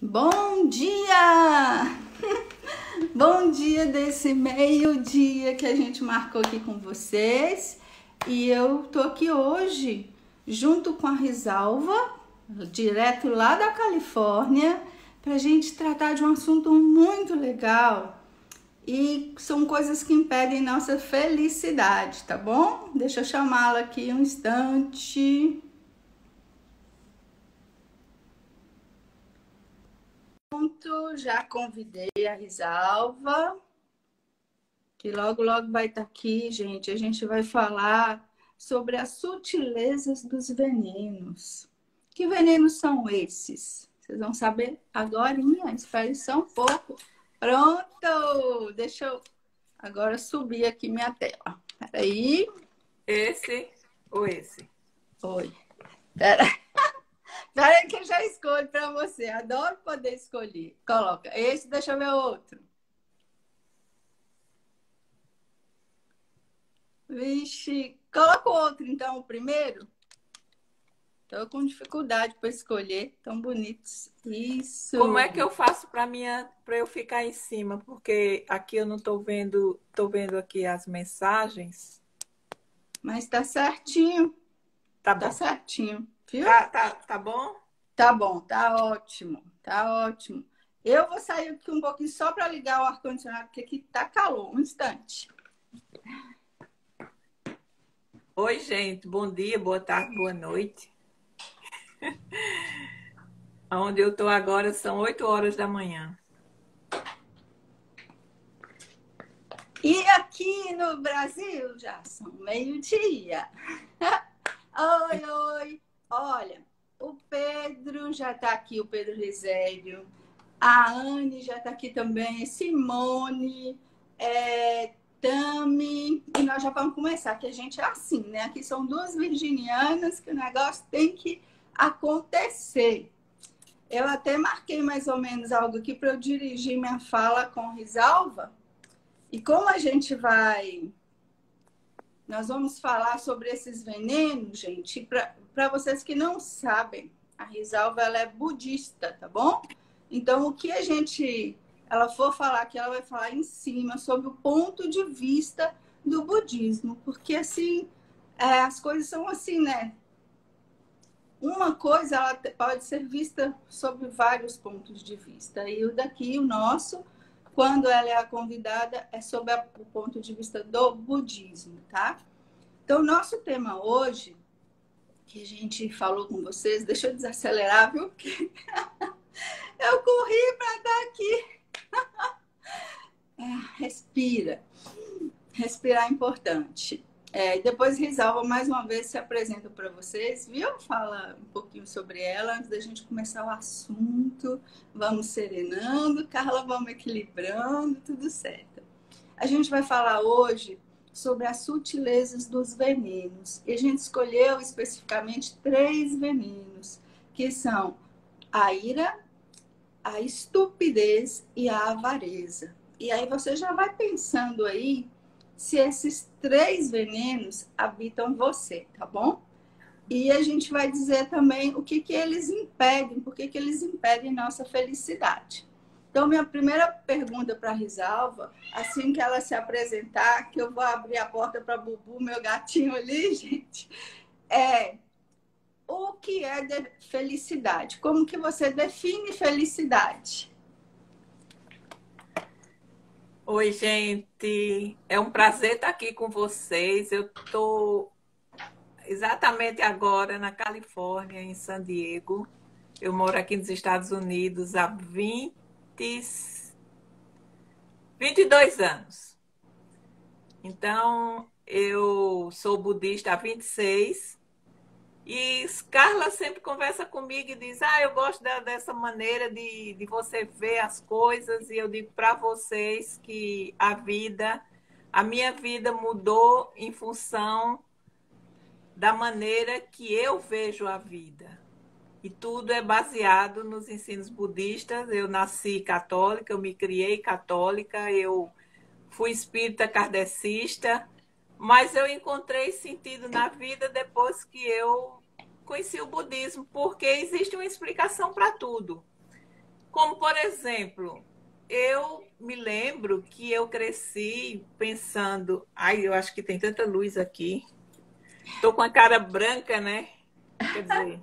Bom dia! Bom dia desse meio-dia que a gente marcou aqui com vocês. E eu tô aqui hoje junto com a Risalva, direto lá da Califórnia, pra gente tratar de um assunto muito legal. E são coisas que impedem nossa felicidade, tá bom? Deixa eu chamá-la aqui um instante. Pronto, já convidei a Risalva, que logo vai estar aqui, gente. A gente vai falar sobre as sutilezas dos venenos. Que venenos são esses? Vocês vão saber agora, espere só um pouco. Pronto! Deixa eu agora subir aqui minha tela. Peraí. Esse ou esse? Oi. Peraí que eu já escolho para você. Adoro poder escolher. Coloca esse, deixa eu ver outro. Vixe, coloca o outro então, o primeiro. Tô com dificuldade para escolher, tão bonitos. Como é que Isso. eu faço para eu ficar em cima? Porque aqui eu não tô vendo aqui as mensagens. Mas tá certinho, Tá tá bom. certinho, viu? Tá bom? Tá bom, tá ótimo, tá ótimo. Eu vou sair aqui um pouquinho só para ligar o ar-condicionado, porque aqui tá calor, um instante. Oi, gente. Bom dia, boa tarde, boa noite. Onde eu tô agora são 8 horas da manhã. E aqui no Brasil já são meio-dia. Oi, oi. Olha, o Pedro já tá aqui, o Pedro Rizério. A Anne já está aqui também, Simone, Tami, e nós já vamos começar, que a gente é assim, né? Aqui são duas virginianas que o negócio tem que acontecer. Eu até marquei mais ou menos algo aqui para eu dirigir minha fala com Risalva. E como a gente vai. Nós vamos falar sobre esses venenos, gente, para vocês que não sabem, a Risalva ela é budista, tá bom? Então, o que ela for falar aqui, ela vai falar em cima sobre o ponto de vista do budismo, porque assim, as coisas são assim, né? Uma coisa ela pode ser vista sob vários pontos de vista. E o daqui, o nosso, quando ela é a convidada, é sob o ponto de vista do budismo, tá? Então, o nosso tema hoje, que a gente falou com vocês, deixa eu desacelerar, viu? Porque eu corri para estar aqui. Respira. Respirar é importante. Depois Risalva mais uma vez se apresenta para vocês, viu? Fala um pouquinho sobre ela antes da gente começar o assunto. Vamos serenando, Carla, vamos equilibrando, tudo certo. A gente vai falar hoje sobre as sutilezas dos venenos. E a gente escolheu especificamente 3 venenos, que são a ira, a estupidez e a avareza. E aí você já vai pensando aí se esses 3 venenos habitam você, tá bom? E a gente vai dizer também o que eles impedem, por que eles impedem nossa felicidade. Então, minha primeira pergunta para a Risalva, assim que ela se apresentar, que eu vou abrir a porta para Bubu, meu gatinho ali, gente, é o que é felicidade? Como que você define felicidade? Oi, gente. É um prazer estar aqui com vocês. Eu tô exatamente agora na Califórnia, em San Diego. Eu moro aqui nos Estados Unidos há 22 anos. Então, eu sou budista há 26 e Carla sempre conversa comigo e diz: Ah, eu gosto dessa maneira de você ver as coisas. E eu digo para vocês que a minha vida mudou em função da maneira que eu vejo a vida. E tudo é baseado nos ensinos budistas. Eu nasci católica, eu me criei católica, eu fui espírita kardecista, mas eu encontrei sentido na vida depois que eu conheci o budismo, porque existe uma explicação para tudo. Como, por exemplo, eu me lembro que eu cresci pensando, ai, eu acho que tem tanta luz aqui. Estou com a cara branca, né? Quer dizer,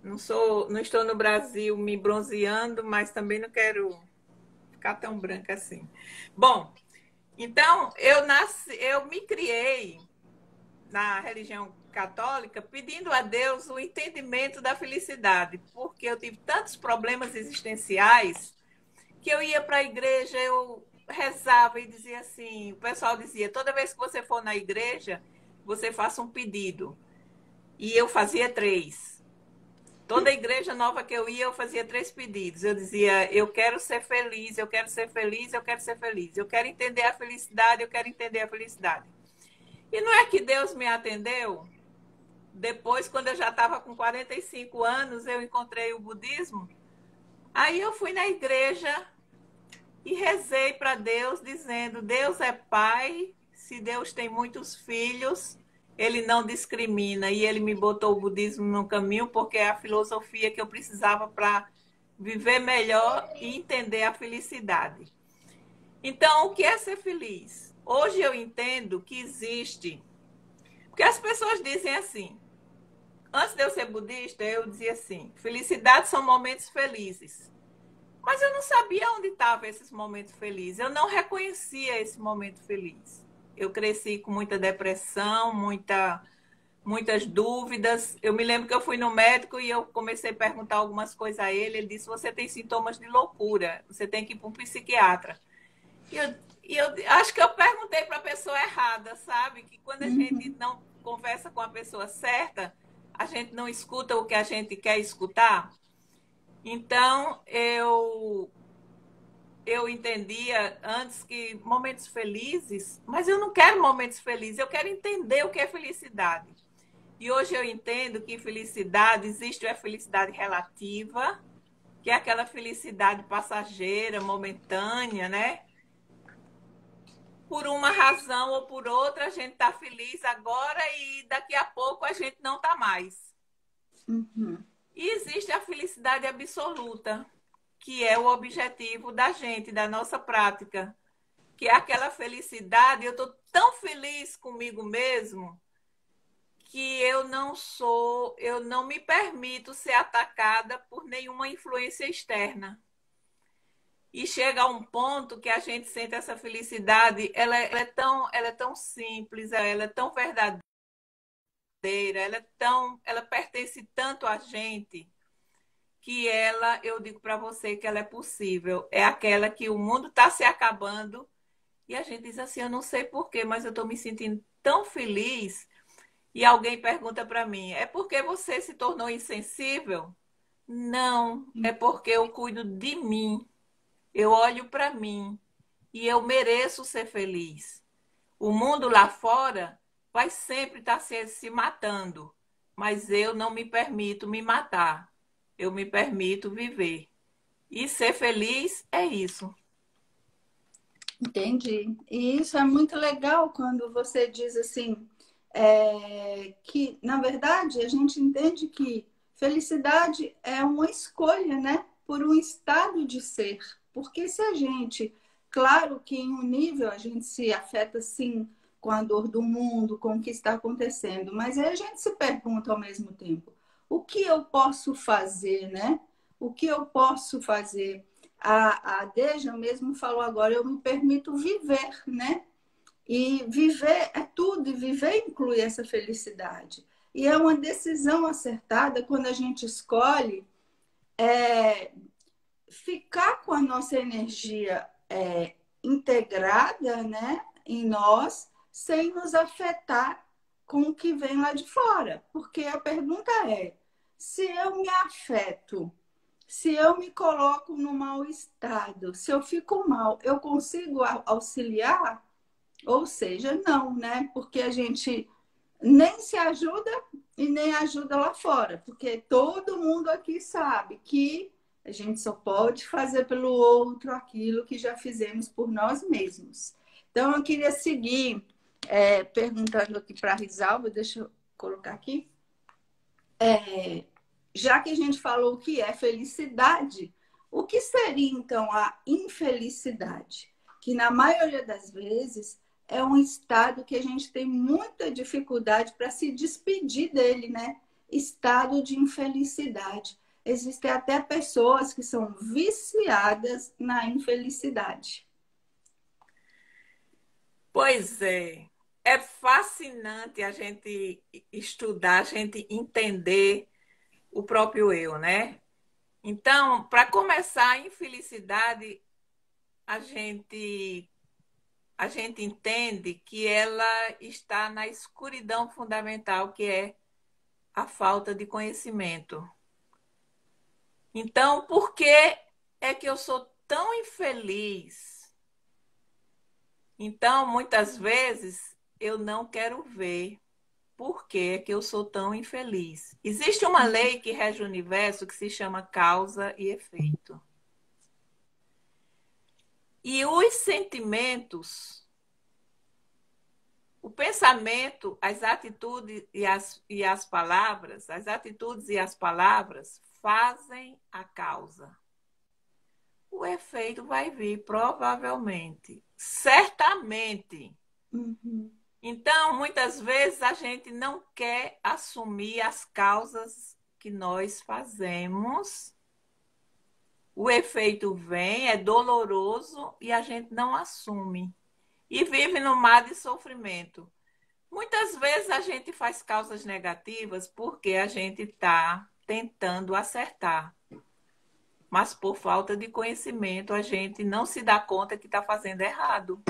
não estou no Brasil me bronzeando, mas também não quero ficar tão branca assim. Bom, então eu me criei na religião católica pedindo a Deus o entendimento da felicidade, porque eu tive tantos problemas existenciais que eu ia para a igreja, eu rezava e dizia assim, o pessoal dizia, toda vez que você for na igreja, você faça um pedido. E eu fazia 3. Toda igreja nova que eu ia, eu fazia 3 pedidos. Eu dizia, eu quero ser feliz, eu quero ser feliz, eu quero ser feliz. Eu quero entender a felicidade, eu quero entender a felicidade. E não é que Deus me atendeu? Depois, quando eu já estava com 45 anos, eu encontrei o budismo. Aí eu fui na igreja e rezei para Deus, dizendo, Deus é pai, se Deus tem muitos filhos, ele não discrimina. E ele me botou o budismo no caminho, porque é a filosofia que eu precisava para viver melhor e entender a felicidade. Então, o que é ser feliz? Hoje eu entendo que existe. Porque as pessoas dizem assim. Antes de eu ser budista, eu dizia assim: felicidade são momentos felizes. Mas eu não sabia onde estavam esses momentos felizes. Eu não reconhecia esse momento feliz. Eu cresci com muita depressão, muitas dúvidas. Eu me lembro que eu fui no médico e eu comecei a perguntar algumas coisas a ele. Ele disse: você tem sintomas de loucura, você tem que ir para um psiquiatra. E eu acho que eu perguntei para a pessoa errada, sabe? Que quando a gente não conversa com a pessoa certa, a gente não escuta o que a gente quer escutar. Então, eu entendia antes que momentos felizes, mas eu não quero momentos felizes, eu quero entender o que é felicidade. E hoje eu entendo que felicidade, existe a felicidade relativa, que é aquela felicidade passageira, momentânea, né? Por uma razão ou por outra, a gente está feliz agora e daqui a pouco a gente não está mais. Uhum. E existe a felicidade absoluta, que é o objetivo da gente, da nossa prática, que é aquela felicidade, eu estou tão feliz comigo mesmo que eu não me permito ser atacada por nenhuma influência externa. E chega a um ponto que a gente sente essa felicidade, ela é tão simples, ela é tão verdadeira, ela pertence tanto a gente que ela, eu digo para você que ela é possível. É aquela que o mundo está se acabando e a gente diz assim, eu não sei porquê, mas eu estou me sentindo tão feliz. E alguém pergunta para mim, é porque você se tornou insensível? Não, é porque eu cuido de mim. Eu olho para mim e eu mereço ser feliz. O mundo lá fora vai sempre estar se matando, mas eu não me permito me matar. Eu me permito viver. E ser feliz é isso. Entendi. E isso é muito legal quando você diz assim, que, na verdade, a gente entende que felicidade é uma escolha, né? Por um estado de ser. Porque se a gente, claro que em um nível a gente se afeta sim com a dor do mundo, com o que está acontecendo, mas aí a gente se pergunta ao mesmo tempo, o que eu posso fazer, né? O que eu posso fazer? A Deja mesmo falou agora, eu me permito viver, né? E viver é tudo, e viver inclui essa felicidade. E é uma decisão acertada quando a gente escolhe ficar com a nossa energia integrada, né, em nós, sem nos afetar com o que vem lá de fora. Porque a pergunta é: se eu me afeto, se eu me coloco no mau estado, se eu fico mal, eu consigo auxiliar? Ou seja, não, né? Porque a gente nem se ajuda e nem ajuda lá fora, porque todo mundo aqui sabe que a gente só pode fazer pelo outro aquilo que já fizemos por nós mesmos. Então, eu queria seguir perguntando aqui para a Risalva, deixa eu colocar aqui. Já que a gente falou o que é felicidade, O que seria, então, a infelicidade? Que, na maioria das vezes, é um estado que a gente tem muita dificuldade para se despedir dele, né? Estado de infelicidade. Existem até pessoas que são viciadas na infelicidade. Pois é. É fascinante a gente estudar, a gente entender o próprio eu, né? Então, para começar, a infelicidade, a gente a gente entende que ela está na escuridão fundamental, que é a falta de conhecimento. Então, por que é que eu sou tão infeliz? Então, muitas vezes, eu não quero ver por que é que eu sou tão infeliz. Existe uma lei que rege o universo que se chama causa e efeito. E os sentimentos, o pensamento, as atitudes e as palavras, as atitudes e as palavras fazem a causa. O efeito vai vir, provavelmente, certamente. Uhum. Então, muitas vezes a gente não quer assumir as causas que nós fazemos. O efeito vem, é doloroso e a gente não assume. E vive no mar de sofrimento. Muitas vezes a gente faz causas negativas porque a gente está tentando acertar. Mas por falta de conhecimento, a gente não se dá conta que está fazendo errado.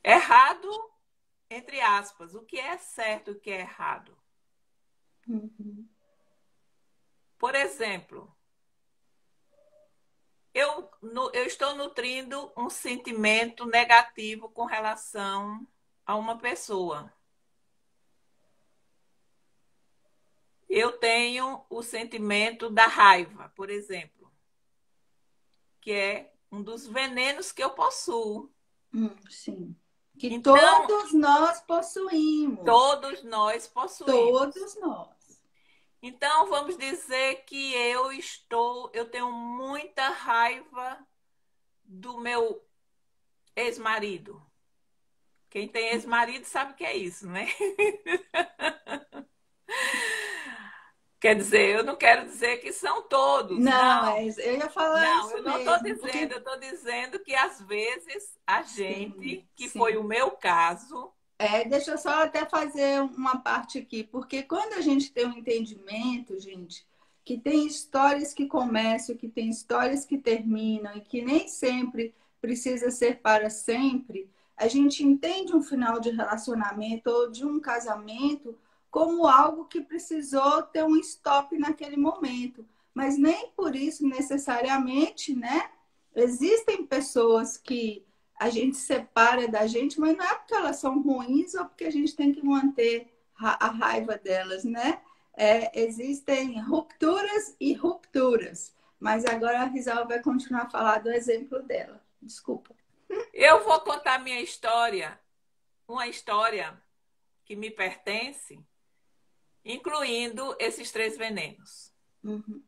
Errado, entre aspas, o que é certo e o que é errado. Uhum. Por exemplo, eu estou nutrindo um sentimento negativo com relação a uma pessoa. Eu tenho o sentimento da raiva, por exemplo, que é um dos venenos que eu possuo. Sim. Que Então, todos nós possuímos. todos nós possuímos. Todos nós. Então, vamos dizer que eu tenho muita raiva do meu ex-marido. Quem tem ex-marido sabe o que é isso, né? Quer dizer, eu não quero dizer que são todos, Não, não. eu ia falar Não, isso eu não estou mesmo, dizendo, porque eu estou dizendo que às vezes a sim, gente, que foi sim. o meu caso, Deixa eu só até fazer uma parte aqui, porque quando a gente tem um entendimento, gente, que tem histórias que começam, que tem histórias que terminam e que nem sempre precisa ser para sempre, a gente entende um final de relacionamento ou de um casamento como algo que precisou ter um stop naquele momento. Mas nem por isso necessariamente, né? Existem pessoas que a gente separa da gente, mas não é porque elas são ruins ou porque a gente tem que manter a raiva delas, né? Existem rupturas e rupturas. Mas agora a Rizal vai continuar a falar do exemplo dela. Desculpa. eu vou contar minha história, uma história que me pertence, incluindo esses três venenos. Uhum.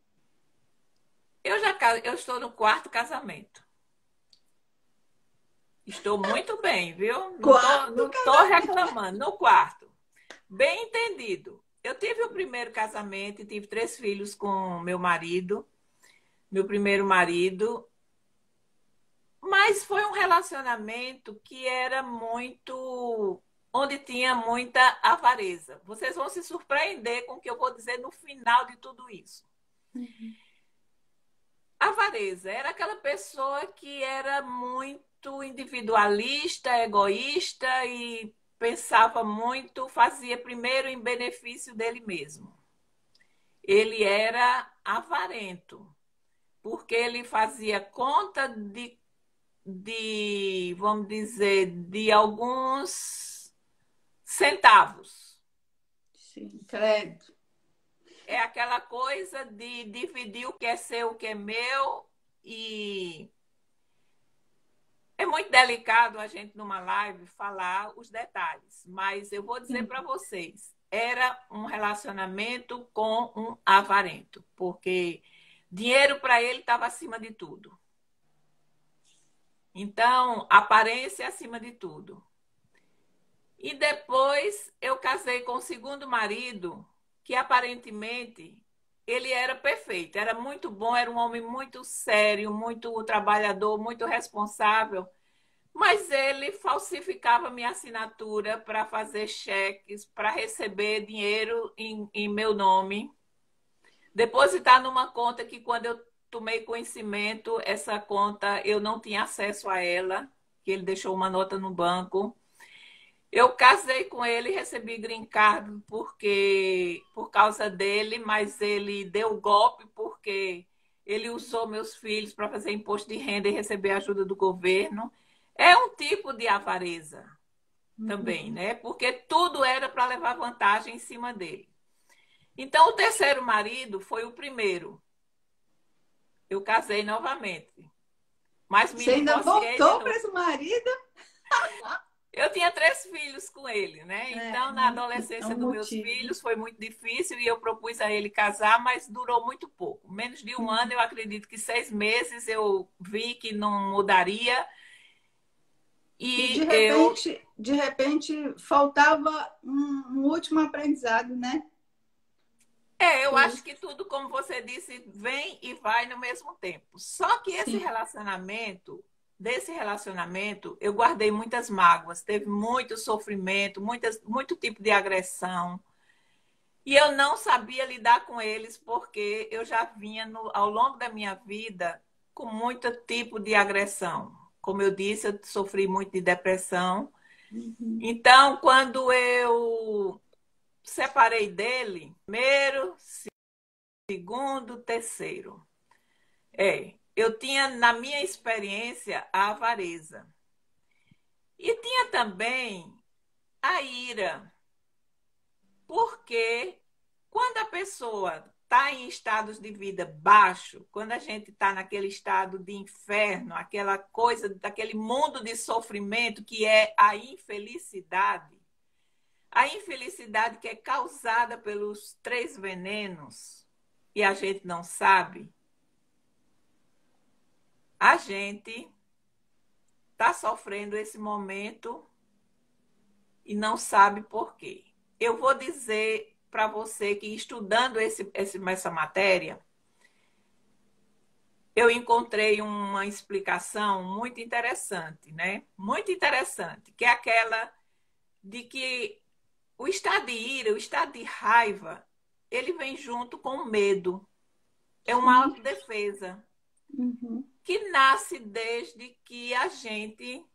Eu estou no quarto casamento. Estou muito bem, viu? Quarto Não tô casamento. reclamando. No quarto. Bem entendido. Eu tive o primeiro casamento e tive 3 filhos com meu primeiro marido, mas foi um relacionamento que era muito, onde tinha muita avareza. Vocês vão se surpreender com o que eu vou dizer no final de tudo isso. Avareza era aquela pessoa que era muito individualista, egoísta e pensava muito, fazia primeiro em benefício dele mesmo. Ele era avarento, porque ele fazia conta vamos dizer, de alguns centavos. Sim, credo. É aquela coisa de dividir o que é seu, o que é meu, e é muito delicado a gente numa live falar os detalhes, mas eu vou dizer para vocês, era um relacionamento com um avarento, porque Dinheiro para ele estava acima de tudo. Então, aparência acima de tudo. E depois eu casei com o segundo marido, que aparentemente ele era perfeito, era muito bom, era um homem muito sério, muito trabalhador, muito responsável, mas ele falsificava minha assinatura para fazer cheques, para receber dinheiro em meu nome, depositar numa conta que quando eu tomei conhecimento, essa conta eu não tinha acesso a ela, que ele deixou uma nota no banco. Eu casei com ele e recebi green card por causa dele, mas ele deu golpe porque ele usou meus filhos para fazer imposto de renda e receber ajuda do governo. É um tipo de avareza também, né? Porque tudo era para levar vantagem em cima dele. Então, o terceiro marido foi o primeiro. Eu casei novamente, mas me Você ainda divorciei de voltou para novo. esse marido? Eu tinha 3 filhos com ele, né? Então, na É adolescência um dos meus motivo. filhos foi muito difícil e eu propus a ele casar, mas durou muito pouco. Menos de um ano, eu acredito que 6 meses eu vi que não mudaria E e eu, de repente, faltava um último aprendizado, né? eu Que, acho que tudo, como você disse, vem e vai no mesmo tempo. Só que sim. desse relacionamento, eu guardei muitas mágoas, teve muito sofrimento, muito tipo de agressão. E eu não sabia lidar com eles porque eu já vinha ao longo da minha vida com muito tipo de agressão. Como eu disse, eu sofri muito de depressão. Uhum. Então, quando eu separei dele, primeiro, segundo, terceiro, eu tinha na minha experiência a avareza. E tinha também a ira, porque quando a pessoa está em estados de vida baixo, quando a gente está naquele estado de inferno, aquela coisa, daquele mundo de sofrimento que é a infelicidade que é causada pelos 3 venenos e a gente não sabe, a gente está sofrendo esse momento e não sabe por quê. Eu vou dizer para você que estudando essa matéria, eu encontrei uma explicação muito interessante, né? Muito interessante, que é aquela de que o estado de ira, o estado de raiva, ele vem junto com o medo. É uma Sim. autodefesa Uhum. que nasce desde que a gente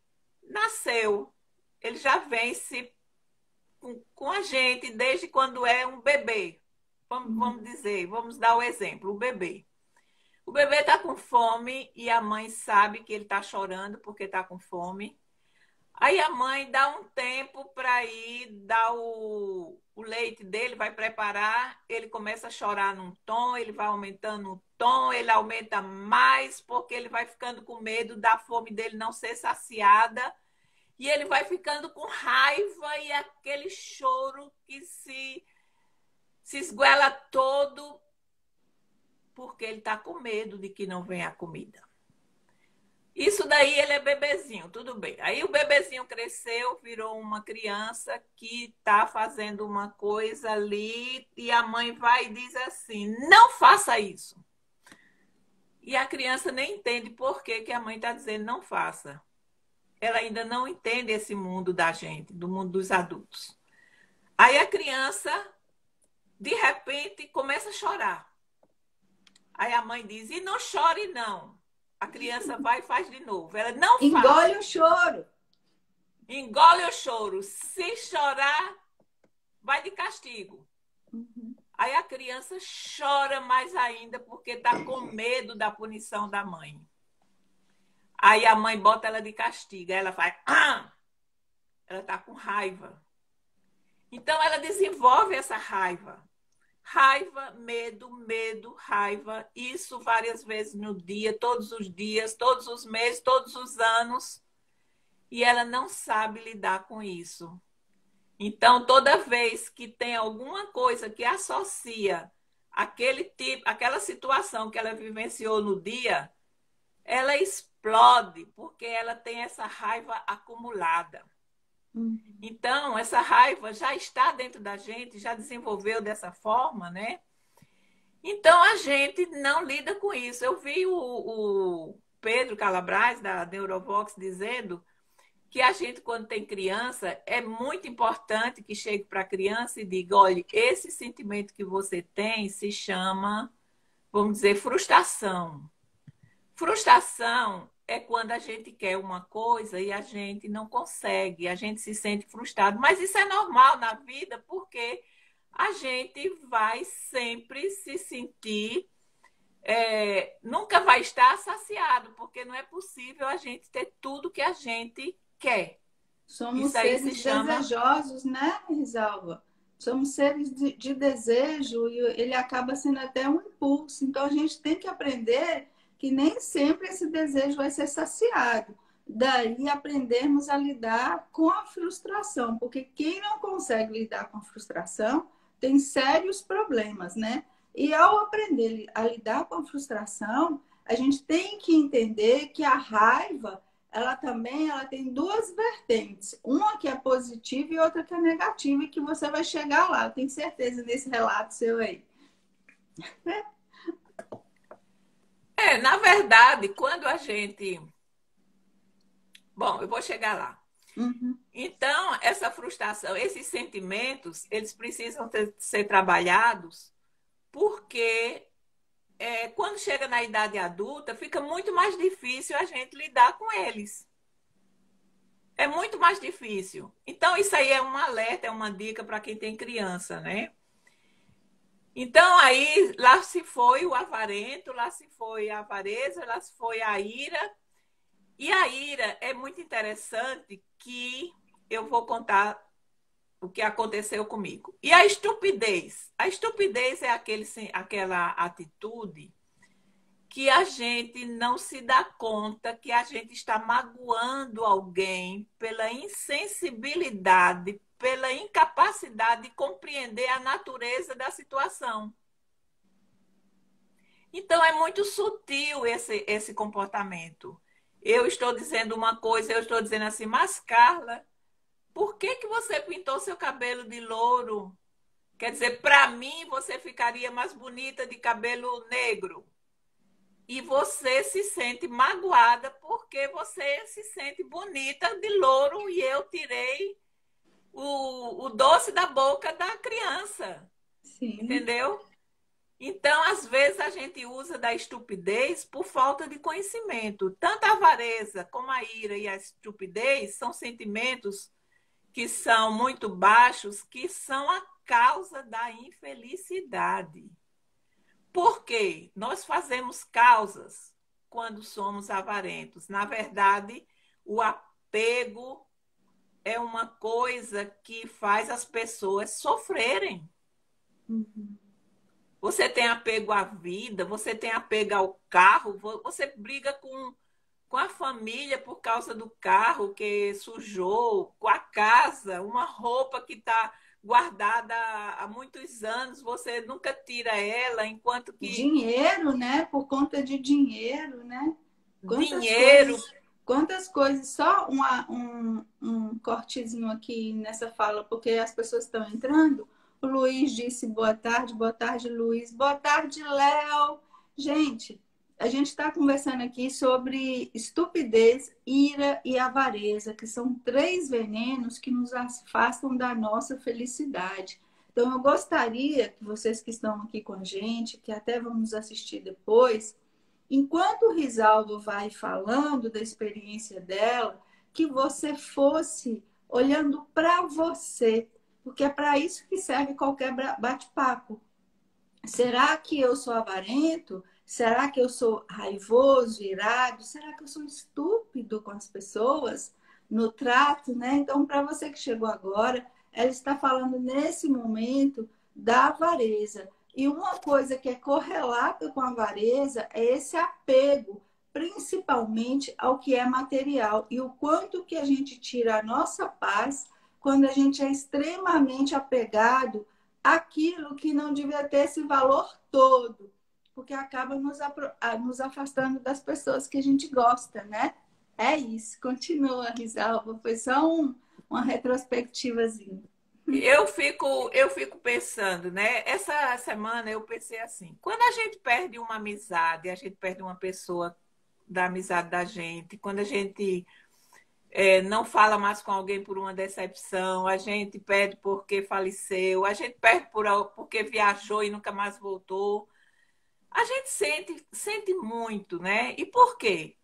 nasceu. Ele já vem se com a gente desde quando é um bebê. Vamos Uhum. dizer, vamos dar o exemplo, o bebê. O bebê está com fome e a mãe sabe que ele está chorando porque está com fome. Aí a mãe dá um tempo para ir dar o leite dele, vai preparar, ele começa a chorar num tom, ele vai aumentando o tom, ele aumenta mais porque ele vai ficando com medo da fome dele não ser saciada. E ele vai ficando com raiva e aquele choro que se esguela todo porque ele está com medo de que não venha a comida. Isso daí ele é bebezinho, tudo bem. Aí o bebezinho cresceu, virou uma criança que está fazendo uma coisa ali e a mãe vai e diz assim, não faça isso. E a criança nem entende por que a mãe está dizendo não faça. Ela ainda não entende esse mundo da gente, do mundo dos adultos. Aí a criança, de repente, começa a chorar. Aí a mãe diz, e não chore não. A criança vai e faz de novo. Ela não Engole faça. o choro. Engole o choro. Se chorar, vai de castigo. Uhum. Aí a criança chora mais ainda porque está com medo da punição da mãe. Aí a mãe bota ela de castigo. Aí ela faz... Ah! Ela está com raiva. Então ela desenvolve essa raiva. Raiva, medo, raiva. Isso várias vezes no dia, todos os dias, todos os meses, todos os anos. E ela não sabe lidar com isso. Então, toda vez que tem alguma coisa que associa aquele tipo, aquela situação que ela vivenciou no dia, ela explode porque ela tem essa raiva acumulada. Então, essa raiva já está dentro da gente, já desenvolveu dessa forma, né? Então, a gente não lida com isso. Eu vi o Pedro Calabres, da Neurovox, dizendo que a gente, quando tem criança, é muito importante que chegue para a criança e diga, olha, esse sentimento que você tem se chama, vamos dizer, frustração. Frustração é quando a gente quer uma coisa e a gente não consegue, a gente se sente frustrado. Mas isso é normal na vida, porque a gente vai sempre se sentir, nunca vai estar saciado, porque não é possível a gente ter tudo que a gente quer. Somos Isso aí seres se chama. desejosos, né, Risalva? Somos seres de desejo e ele acaba sendo até um impulso. Então a gente tem que aprender que nem sempre esse desejo vai ser saciado. Daí aprendermos a lidar com a frustração, porque quem não consegue lidar com a frustração tem sérios problemas, né? E ao aprender a lidar com a frustração, a gente tem que entender que a raiva ela tem duas vertentes, uma que é positiva e outra que é negativa, e que você vai chegar lá, eu tenho certeza nesse relato seu aí. Na verdade, quando a gente. Bom, eu vou chegar lá. Uhum. Então, essa frustração, esses sentimentos, eles precisam ser trabalhados porque quando chega na idade adulta, fica muito mais difícil a gente lidar com eles. É muito mais difícil. Então, isso aí é um alerta, é uma dica para quem tem criança, né? Então, aí, lá se foi o avarento, lá se foi a avareza, lá se foi a ira. E a ira é muito interessante que eu vou contar o que aconteceu comigo. E a estupidez? A estupidez é aquela atitude que a gente não se dá conta que a gente está magoando alguém pela insensibilidade, pela incapacidade de compreender a natureza da situação. Então, é muito sutil esse comportamento. Eu estou dizendo uma coisa, eu estou dizendo assim, mas Carla, por que você pintou seu cabelo de louro? Quer dizer, para mim, você ficaria mais bonita de cabelo negro. E você se sente magoada porque você se sente bonita de louro e eu tirei o doce da boca da criança. Sim. Entendeu? Então, às vezes, a gente usa da estupidez por falta de conhecimento. Tanto a avareza como a ira e a estupidez são sentimentos que são muito baixos, que são a causa da infelicidade. Por quê? Nós fazemos causas quando somos avarentos. Na verdade, o apego é uma coisa que faz as pessoas sofrerem. Uhum. Você tem apego à vida, você tem apego ao carro, você briga com a família por causa do carro que sujou, com a casa, uma roupa que está guardada há muitos anos, você nunca tira ela, enquanto que Dinheiro, né? Por conta de dinheiro, né? dinheiro. Quantas coisas, só um cortezinho aqui nessa fala, porque as pessoas estão entrando. O Luiz disse boa tarde, Luiz, boa tarde, Léo. Gente, a gente está conversando aqui sobre estupidez, ira e avareza, que são três venenos que nos afastam da nossa felicidade. Então, eu gostaria que vocês que estão aqui com a gente, que até vamos assistir depois, enquanto o Risaldo vai falando da experiência dela, que você fosse olhando para você, porque é para isso que serve qualquer bate-papo. Será que eu sou avarento? Será que eu sou raivoso, irado? Será que eu sou estúpido com as pessoas no trato, né? Então, para você que chegou agora, ela está falando nesse momento da avareza. E uma coisa que é correlata com a avareza é esse apego, principalmente ao que é material e o quanto que a gente tira a nossa paz quando a gente é extremamente apegado aquilo que não devia ter esse valor todo, porque acaba nos afastando das pessoas que a gente gosta, né? É isso. Continua, Risalva. Foi só uma retrospectivazinha. Eu fico pensando, né? Essa semana eu pensei assim: quando a gente perde uma amizade, a gente perde uma pessoa da amizade da gente, quando a gente não fala mais com alguém por uma decepção, a gente perde porque faleceu, a gente perde porque viajou e nunca mais voltou. A gente sente muito, né? E por quê?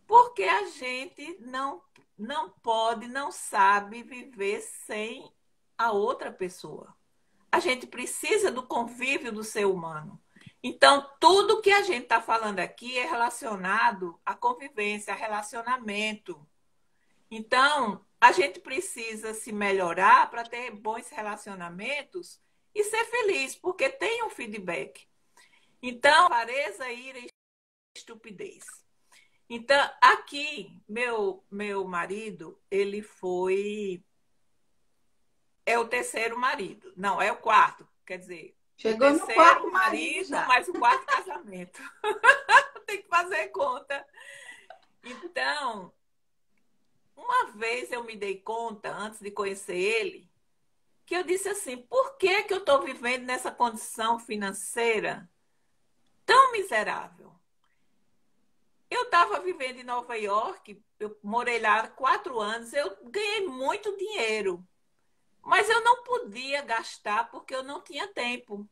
Porque a gente não pode, não sabe viver sem a outra pessoa. A gente precisa do convívio do ser humano. Então, tudo que a gente está falando aqui é relacionado à convivência, a relacionamento. Então, a gente precisa se melhorar para ter bons relacionamentos e ser feliz, porque tem um feedback. Então, avareza, ira e estupidez. Então, aqui, meu marido, ele foi. É o terceiro marido. Não, é o quarto. Quer dizer, o Chegou no terceiro quarto marido marido, já. mais o quarto casamento. Tem que fazer conta. Então, uma vez eu me dei conta, antes de conhecer ele, que eu disse assim: por que que eu estou vivendo nessa condição financeira tão miserável? Eu estava vivendo em Nova York, eu morei lá 4 anos, eu ganhei muito dinheiro, mas eu não podia gastar porque eu não tinha tempo.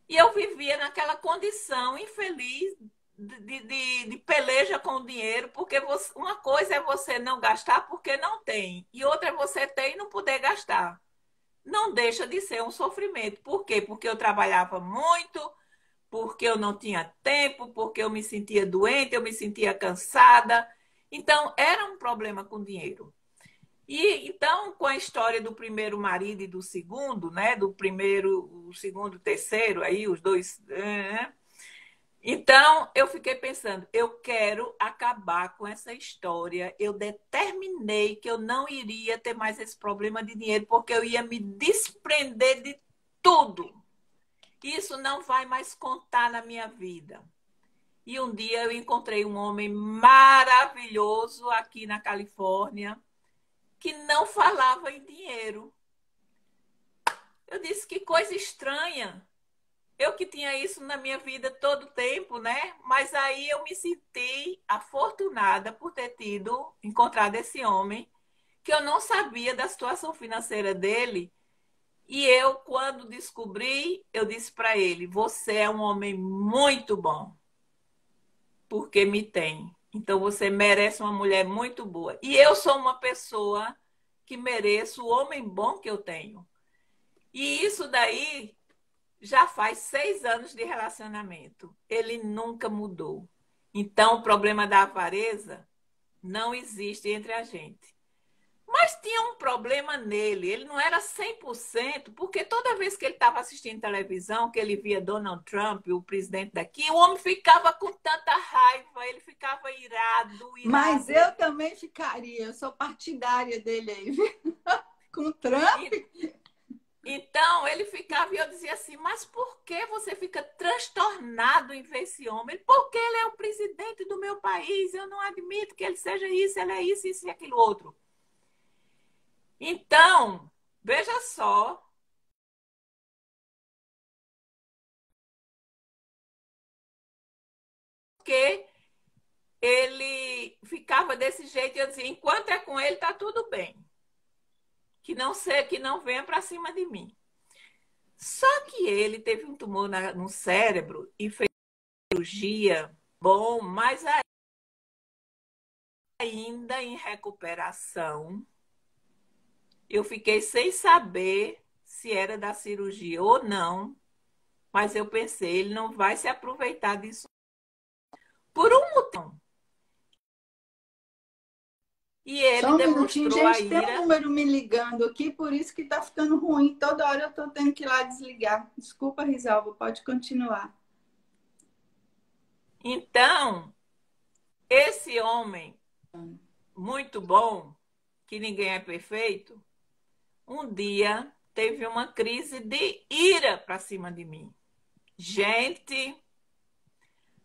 E eu vivia naquela condição infeliz de peleja com o dinheiro, porque uma coisa é você não gastar porque não tem, e outra é você ter e não poder gastar. Não deixa de ser um sofrimento. Por quê? Porque eu trabalhava muito, porque eu não tinha tempo, porque eu me sentia doente, eu me sentia cansada. Então, era um problema com dinheiro. E então, com a história do primeiro marido e do segundo, né? Do primeiro, o segundo, o terceiro, aí os dois. Então, eu fiquei pensando, eu quero acabar com essa história. Eu determinei que eu não iria ter mais esse problema de dinheiro, porque eu ia me desprender de tudo. Isso não vai mais contar na minha vida. E um dia eu encontrei um homem maravilhoso aqui na Califórnia que não falava em dinheiro. Eu disse, que coisa estranha. Eu que tinha isso na minha vida todo o tempo, né? Mas aí eu me senti afortunada por ter encontrado esse homem, que eu não sabia da situação financeira dele. E eu, quando descobri, eu disse para ele: você é um homem muito bom, porque me tem. Então você merece uma mulher muito boa. E eu sou uma pessoa que mereço o homem bom que eu tenho. E isso daí já faz 6 anos de relacionamento. Ele nunca mudou. Então, o problema da avareza não existe entre a gente. Mas tinha um problema nele. Ele não era 100%, porque toda vez que ele estava assistindo televisão, que ele via Donald Trump, o presidente daqui, o homem ficava com tanta raiva, ele ficava irado, Mas irado. eu também ficaria. Eu sou partidária dele aí, viu? Com o Trump. Então, ele ficava e eu dizia assim, mas por que você fica transtornado em ver esse homem? Porque ele é o presidente do meu país, eu não admito que ele seja isso, ele é isso e aquilo outro. Então, veja só, que ele ficava desse jeito e eu dizia, enquanto é com ele, tá tudo bem. Que não venha para cima de mim. Só que ele teve um tumor no cérebro e fez cirurgia, bom, mas ainda em recuperação. Eu fiquei sem saber se era da cirurgia ou não, mas eu pensei, ele não vai se aproveitar disso por um motivo. E ele Só um minutinho, demonstrou a gente. Tem um ira. número me ligando aqui, por isso que tá ficando ruim. Toda hora eu tô tendo que ir lá desligar. Desculpa, Risalva, pode continuar. Então, esse homem muito bom, que ninguém é perfeito, um dia teve uma crise de ira para cima de mim. Gente,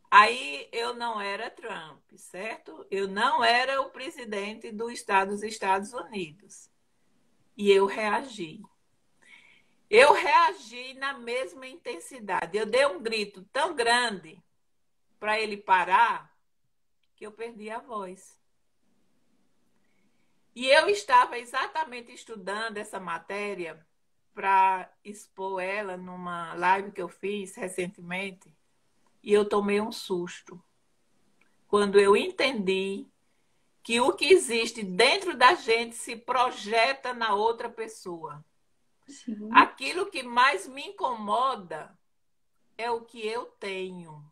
aí eu não era Trump, certo? Eu não era o presidente dos Estados Unidos. E eu reagi. Eu reagi na mesma intensidade. Eu dei um grito tão grande para ele parar que eu perdi a voz. E eu estava exatamente estudando essa matéria para expor ela numa live que eu fiz recentemente. E eu tomei um susto quando eu entendi que o que existe dentro da gente se projeta na outra pessoa. Sim. Aquilo que mais me incomoda é o que eu tenho.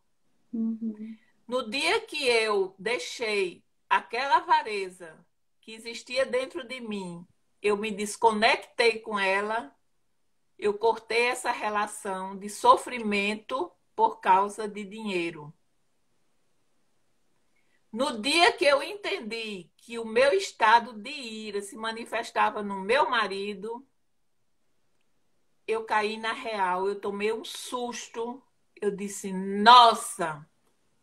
Uhum. No dia que eu deixei aquela avareza que existia dentro de mim, eu me desconectei com ela, eu cortei essa relação de sofrimento por causa de dinheiro. No dia que eu entendi que o meu estado de ira se manifestava no meu marido, eu caí na real, eu tomei um susto. Eu disse, nossa,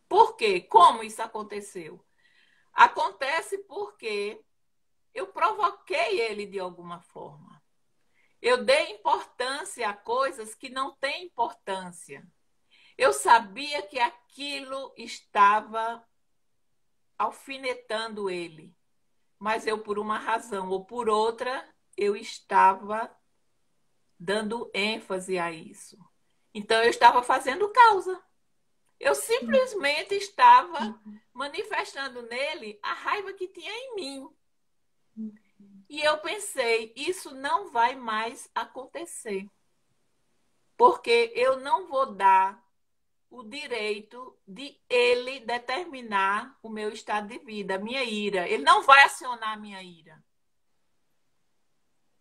por quê? Como isso aconteceu? Acontece porque eu provoquei ele de alguma forma. Eu dei importância a coisas que não têm importância. Eu sabia que aquilo estava alfinetando ele, mas eu, por uma razão ou por outra, eu estava dando ênfase a isso. Então, eu estava fazendo causa. Eu simplesmente estava manifestando nele a raiva que tinha em mim. E eu pensei, isso não vai mais acontecer. Porque eu não vou dar o direito de ele determinar o meu estado de vida, a minha ira. Ele não vai acionar a minha ira.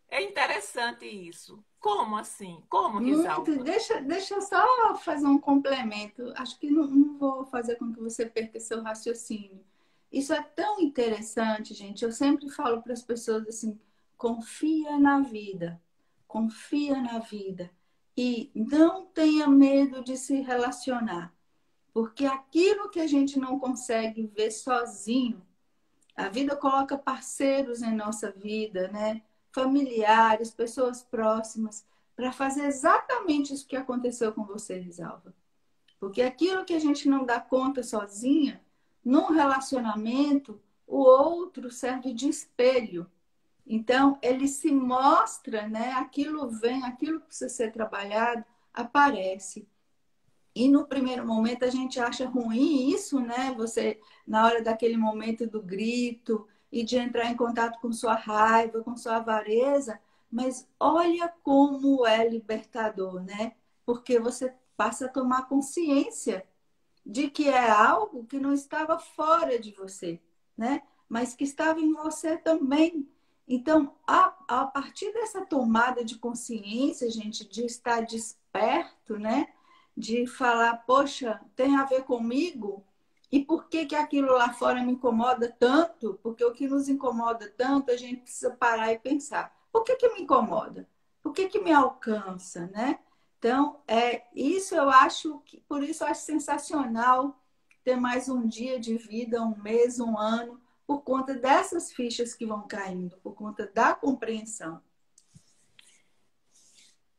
É interessante isso. Como assim? Como, Muito. Risalva? Deixa eu só fazer um complemento. Acho que não vou fazer com que você perca seu raciocínio. Isso é tão interessante, gente. Eu sempre falo para as pessoas assim: confia na vida, confia na vida. E não tenha medo de se relacionar, porque aquilo que a gente não consegue ver sozinho, a vida coloca parceiros em nossa vida, né? Familiares, pessoas próximas, para fazer exatamente isso que aconteceu com você, Risalva. Porque aquilo que a gente não dá conta sozinha, num relacionamento, o outro serve de espelho. Então, ele se mostra, né? Aquilo vem, aquilo que precisa ser trabalhado, aparece. E no primeiro momento a gente acha ruim isso, né? Você, na hora daquele momento do grito e de entrar em contato com sua raiva, com sua avareza, mas olha como é libertador, né? Porque você passa a tomar consciência de que é algo que não estava fora de você, né? Mas que estava em você também. Então, a partir dessa tomada de consciência, gente, de estar desperto, né? De falar, poxa, tem a ver comigo? E por que que aquilo lá fora me incomoda tanto? Porque o que nos incomoda tanto, a gente precisa parar e pensar. Por que que me incomoda? Por que que me alcança, né? Então, isso eu acho que, por isso eu acho sensacional ter mais um dia de vida, um mês, um ano, por conta dessas fichas que vão caindo, por conta da compreensão.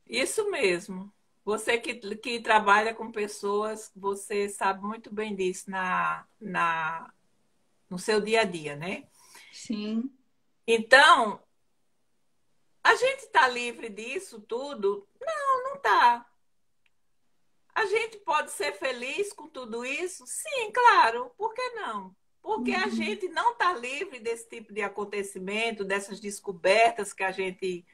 Isso mesmo. Você que trabalha com pessoas, você sabe muito bem disso no seu dia a dia, né? Sim. Então, a gente está livre disso tudo? Não, não está. A gente pode ser feliz com tudo isso? Sim, claro. Por que não? Porque a Uhum. gente não está livre desse tipo de acontecimento, dessas descobertas que a gente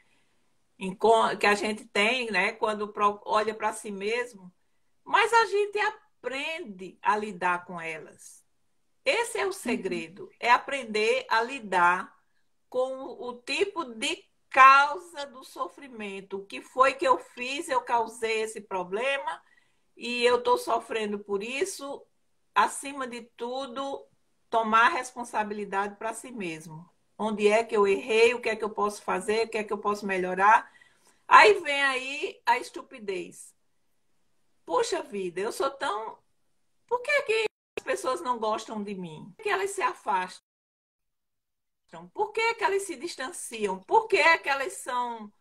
tem, né, quando olha para si mesmo, mas a gente aprende a lidar com elas. Esse é o segredo, é aprender a lidar com o tipo de causa do sofrimento. O que foi que eu fiz? Eu causei esse problema e eu estou sofrendo por isso. Acima de tudo, tomar responsabilidade para si mesmo. Onde é que eu errei? O que é que eu posso fazer? O que é que eu posso melhorar? Aí vem aí a estupidez. Poxa vida, eu sou tão... Por que que as pessoas não gostam de mim? Por que elas se afastam? Por que que elas se distanciam? Por que que elas são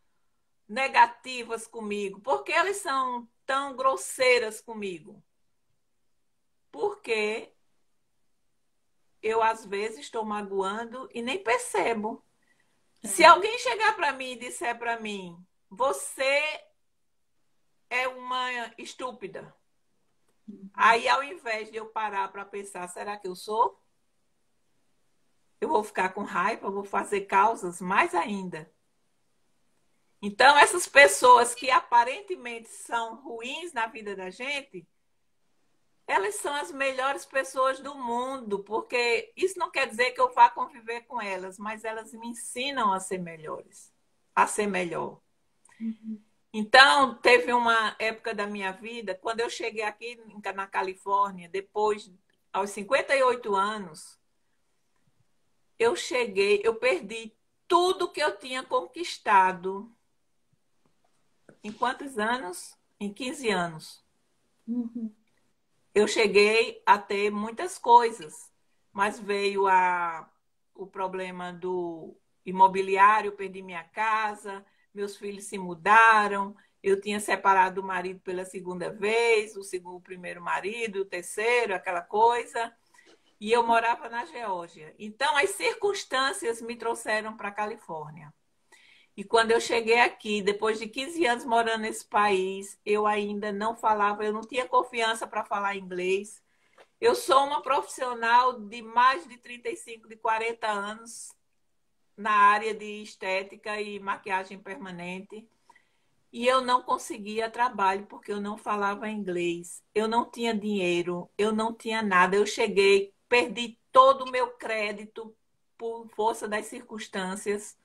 negativas comigo? Por que elas são tão grosseiras comigo? Porque eu, às vezes, estou magoando e nem percebo. Se alguém chegar para mim e disser para mim, você é uma estúpida. Aí, ao invés de eu parar para pensar, será que eu sou? Eu vou ficar com raiva, vou fazer causas mais ainda. Então, essas pessoas que aparentemente são ruins na vida da gente, elas são as melhores pessoas do mundo, porque isso não quer dizer que eu vá conviver com elas, mas elas me ensinam a ser melhores, a ser melhor. Então, teve uma época da minha vida, quando eu cheguei aqui na Califórnia, depois, aos 58 anos, eu perdi tudo que eu tinha conquistado. Em quantos anos? Em 15 anos. Eu cheguei a ter muitas coisas, mas veio o problema do imobiliário, eu perdi minha casa, meus filhos se mudaram, eu tinha separado do marido pela segunda vez, o primeiro marido, o terceiro, aquela coisa, e eu morava na Geórgia. Então, as circunstâncias me trouxeram para a Califórnia. E quando eu cheguei aqui, depois de 15 anos morando nesse país, eu ainda não falava, eu não tinha confiança para falar inglês. Eu sou uma profissional de mais de 35, de 40 anos na área de estética e maquiagem permanente. E eu não conseguia trabalho porque eu não falava inglês. Eu não tinha dinheiro, eu não tinha nada. Eu cheguei, perdi todo o meu crédito por força das circunstâncias.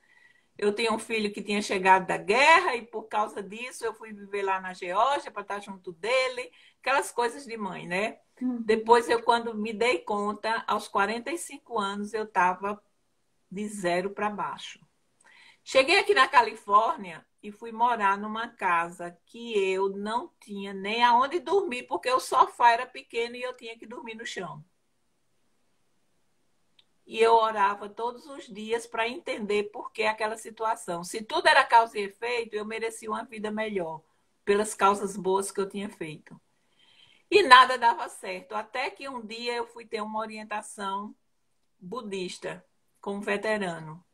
Eu tinha um filho que tinha chegado da guerra e por causa disso eu fui viver lá na Geórgia para estar junto dele, aquelas coisas de mãe, né? Depois eu, quando me dei conta, aos 45 anos, eu estava de zero para baixo. Cheguei aqui na Califórnia e fui morar numa casa que eu não tinha nem aonde dormir, porque o sofá era pequeno e eu tinha que dormir no chão. E eu orava todos os dias para entender por que aquela situação. Se tudo era causa e efeito, eu merecia uma vida melhor, pelas causas boas que eu tinha feito. E nada dava certo, até que um dia eu fui ter uma orientação budista com um veterano.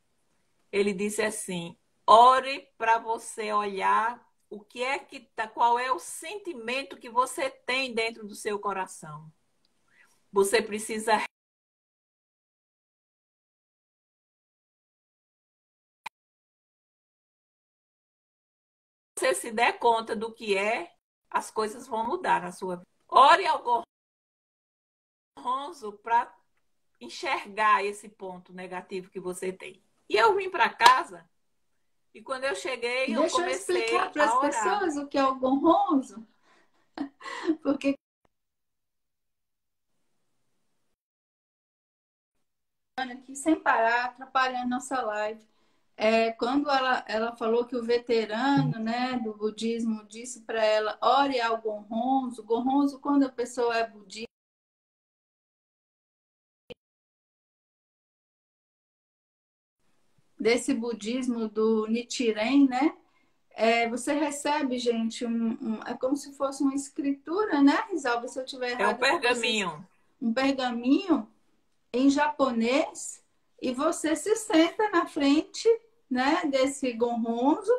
Ele disse assim: ore para você olhar o que é que tá, qual é o sentimento que você tem dentro do seu coração. Você precisa você se der conta do que é, as coisas vão mudar na sua vida. Ore ao Gonzo para enxergar esse ponto negativo que você tem. E eu vim para casa e quando eu cheguei, eu Deixa eu explicar comecei para as a orar. pessoas o que é o gonronzo, porque aqui sem parar, atrapalhando nossa live. Quando ela falou que o veterano, né, do budismo disse para ela, ore ao Gonhonzo. Gonhonzo, quando a pessoa é budista, desse budismo do Nichiren, né? Você recebe, gente, é como se fosse uma escritura, né, Risalva? Se eu estiver É um errado com vocês, pergaminho. um pergaminho em japonês, e você se senta na frente, né, desse Gonhonzo,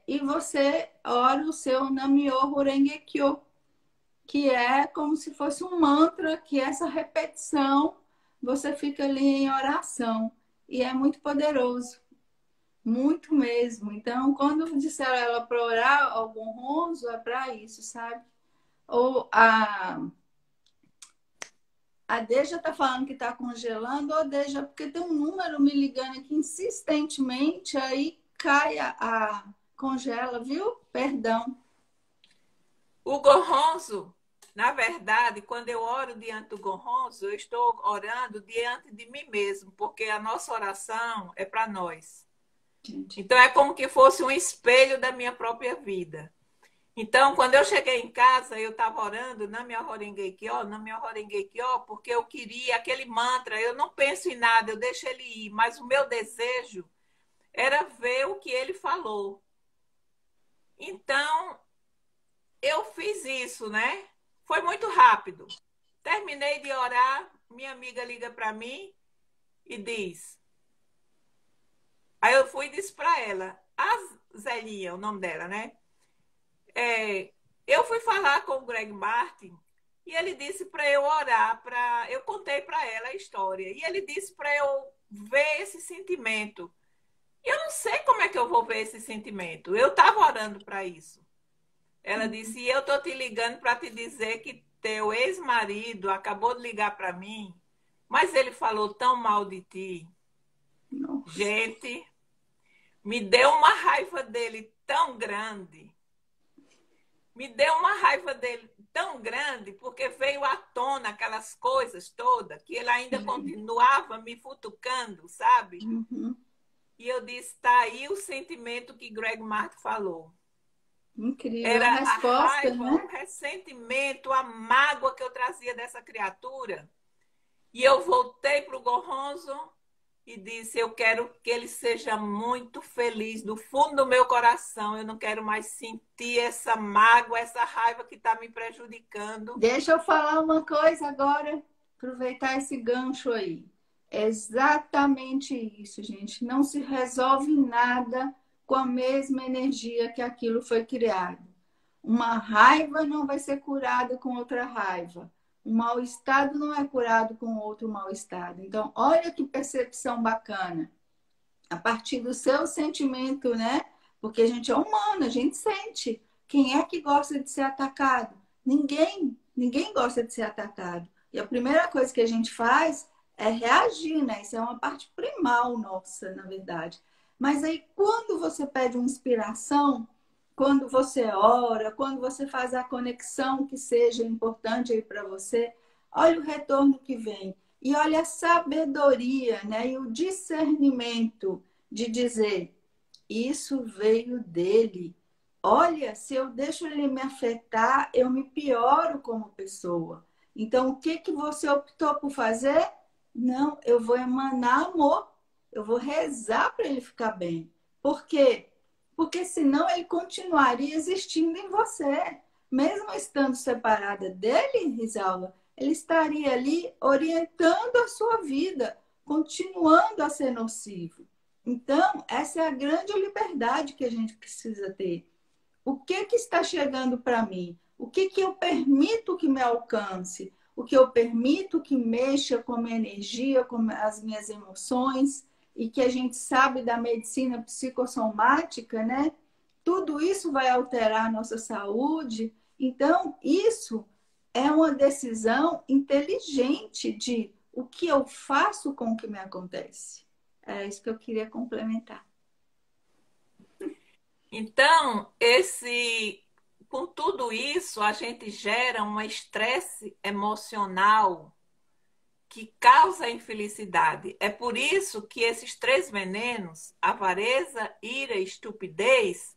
e você ora o seu Namyoho Renge Kyo, que é como se fosse um mantra, que essa repetição você fica ali em oração. E é muito poderoso, muito mesmo. Então, quando disseram ela para orar algum ronzo, é para isso, sabe? Ou a Deja está falando que está congelando, ou Deja, porque tem um número me ligando aqui insistentemente, aí cai congela, viu? Perdão. O Gonhonzo, na verdade, quando eu oro diante do Gonhonzo, eu estou orando diante de mim mesmo, porque a nossa oração é para nós. Gente. Então, é como que fosse um espelho da minha própria vida. Então, quando eu cheguei em casa, eu estava orando na minha Horengekyo, porque eu queria aquele mantra. Eu não penso em nada, eu deixo ele ir. Mas o meu desejo era ver o que ele falou. Então, eu fiz isso, né? Foi muito rápido. Terminei de orar, minha amiga liga para mim e diz... Aí eu fui e disse para ela, a Zelinha, o nome dela, né? Eu fui falar com o Greg Martin e ele disse para eu orar, eu contei para ela a história e ele disse para eu ver esse sentimento. E eu não sei como é que eu vou ver esse sentimento. Eu estava orando para isso. Ela disse, e eu tô te ligando para te dizer que teu ex-marido acabou de ligar para mim, mas ele falou tão mal de ti. Nossa. Gente, me deu uma raiva dele tão grande. Me deu uma raiva dele tão grande, porque veio à tona aquelas coisas todas, que ele ainda continuava me futucando, sabe? Uhum. E eu disse, tá aí o sentimento que Greg Martin falou. Incrível. Era A a resposta, raiva, né? o ressentimento, a mágoa que eu trazia dessa criatura. E eu voltei para o Goronzo e disse, eu quero que ele seja muito feliz do fundo do meu coração. Eu não quero mais sentir essa mágoa, essa raiva que está me prejudicando. Deixa eu falar uma coisa agora, aproveitar esse gancho aí. É exatamente isso, gente. Não se resolve nada com a mesma energia que aquilo foi criado. Uma raiva não vai ser curada com outra raiva. Um mal-estado não é curado com outro mal-estado. Então, olha que percepção bacana. A partir do seu sentimento, né? Porque a gente é humano, a gente sente. Quem é que gosta de ser atacado? Ninguém gosta de ser atacado. E a primeira coisa que a gente faz é reagir, né? Isso é uma parte primal nossa, na verdade. Mas aí, quando você pede uma inspiração, quando você ora, quando você faz a conexão que seja importante aí para você, olha o retorno que vem. E olha a sabedoria, né? E o discernimento de dizer, isso veio dele. Olha, se eu deixo ele me afetar, eu me pioro como pessoa. Então, o que você optou por fazer? Não, eu vou emanar amor. Eu vou rezar para ele ficar bem. Por quê? Porque senão ele continuaria existindo em você. Mesmo estando separada dele, Risalva, ele estaria ali orientando a sua vida, continuando a ser nocivo. Então, essa é a grande liberdade que a gente precisa ter. O que está chegando para mim? O que eu permito que me alcance? O que eu permito que mexa com a minha energia, com as minhas emoções? E que a gente sabe da medicina psicossomática, né? Tudo isso vai alterar a nossa saúde. Então, isso é uma decisão inteligente de o que eu faço com o que me acontece. É isso que eu queria complementar. Então, com tudo isso, a gente gera um estresse emocional que causa infelicidade. É por isso que esses três venenos, avareza, ira e estupidez,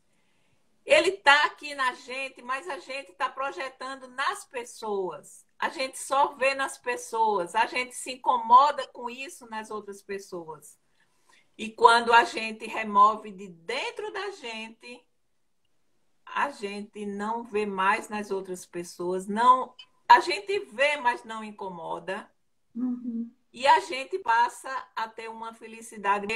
ele está aqui na gente, mas a gente está projetando nas pessoas. A gente só vê nas pessoas, a gente se incomoda com isso nas outras pessoas. E quando a gente remove de dentro da gente, a gente não vê mais nas outras pessoas, não, a gente vê, mas não incomoda. Uhum. E a gente passa a ter uma felicidade.